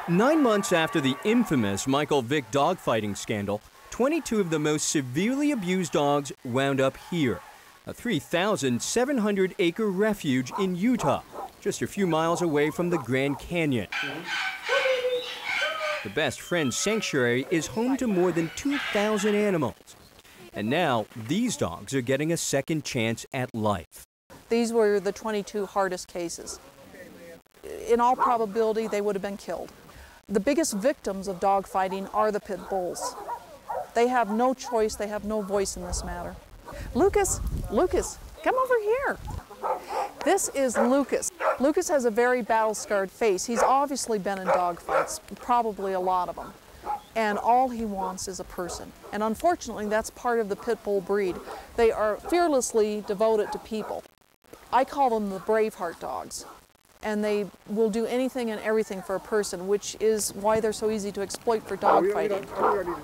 9 months after the infamous Michael Vick dogfighting scandal, 22 of the most severely abused dogs wound up here, a 3,700-acre refuge in Utah, just a few miles away from the Grand Canyon. The Best Friends Sanctuary is home to more than 2,000 animals. And now, these dogs are getting a second chance at life. These were the 22 hardest cases. In all probability, they would have been killed. The biggest victims of dogfighting are the pit bulls. They have no choice, they have no voice in this matter. Lucas, come over here. This is Lucas. Lucas has a very battle-scarred face. He's obviously been in dogfights, probably a lot of them. And all he wants is a person. And unfortunately, that's part of the pit bull breed. They are fearlessly devoted to people. I call them the Braveheart dogs. And they will do anything and everything for a person, which is why they're so easy to exploit for dogfighting.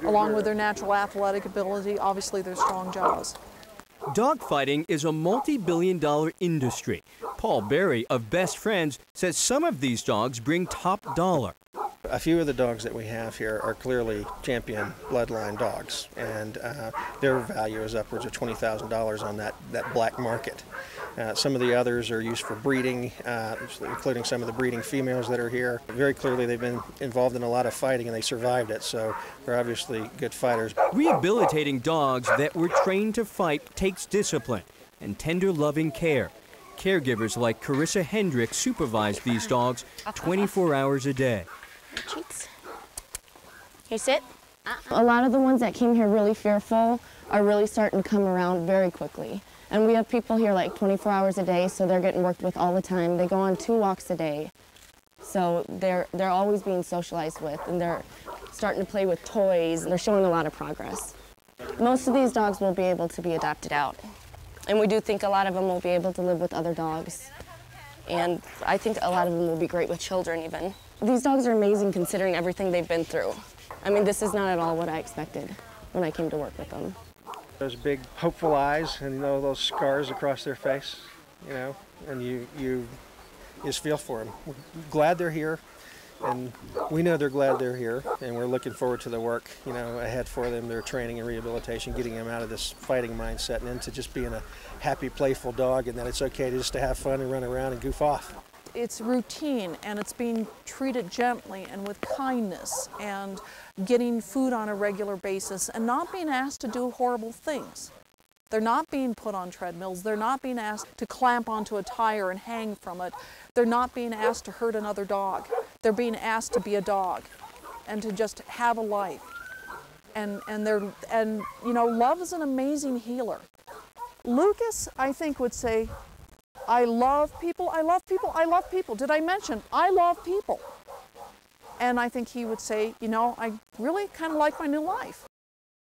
Along with their natural athletic ability, obviously their strong jaws. Dogfighting is a multi-billion-dollar industry. Paul Berry of Best Friends says some of these dogs bring top dollar. A few of the dogs that we have here are clearly champion bloodline dogs, and their value is upwards of $20,000 on that black market. Some of the others are used for breeding, including some of the breeding females that are here. Very clearly they've been involved in a lot of fighting and they survived it, so they're obviously good fighters. Rehabilitating dogs that were trained to fight takes discipline and tender, loving care. Caregivers like Carissa Hendrick supervise these dogs 24 hours a day. Treats. Here, sit. A lot of the ones that came here really fearful are really starting to come around very quickly. And we have people here like 24 hours a day, so they're getting worked with all the time. They go on 2 walks a day. So they're always being socialized with, and they're starting to play with toys, and they're showing a lot of progress. Most of these dogs will be able to be adopted out. And we do think a lot of them will be able to live with other dogs. And I think a lot of them will be great with children even. These dogs are amazing considering everything they've been through. I mean, this is not at all what I expected when I came to work with them. Those big hopeful eyes and those scars across their face, and you just feel for them. We're glad they're here, and we know they're glad they're here, and we're looking forward to the work, ahead for them, their training and rehabilitation, getting them out of this fighting mindset and into just being a happy, playful dog, and that it's okay just to have fun and run around and goof off. It's routine, and it's being treated gently and with kindness, and getting food on a regular basis, and not being asked to do horrible things. They're not being put on treadmills. They're not being asked to clamp onto a tire and hang from it. They're not being asked to hurt another dog. They're being asked to be a dog and to just have a life. And love is an amazing healer. Lucas, I think, would say, I love people, I love people, I love people. Did I mention I love people? And I think he would say, I really kind of like my new life.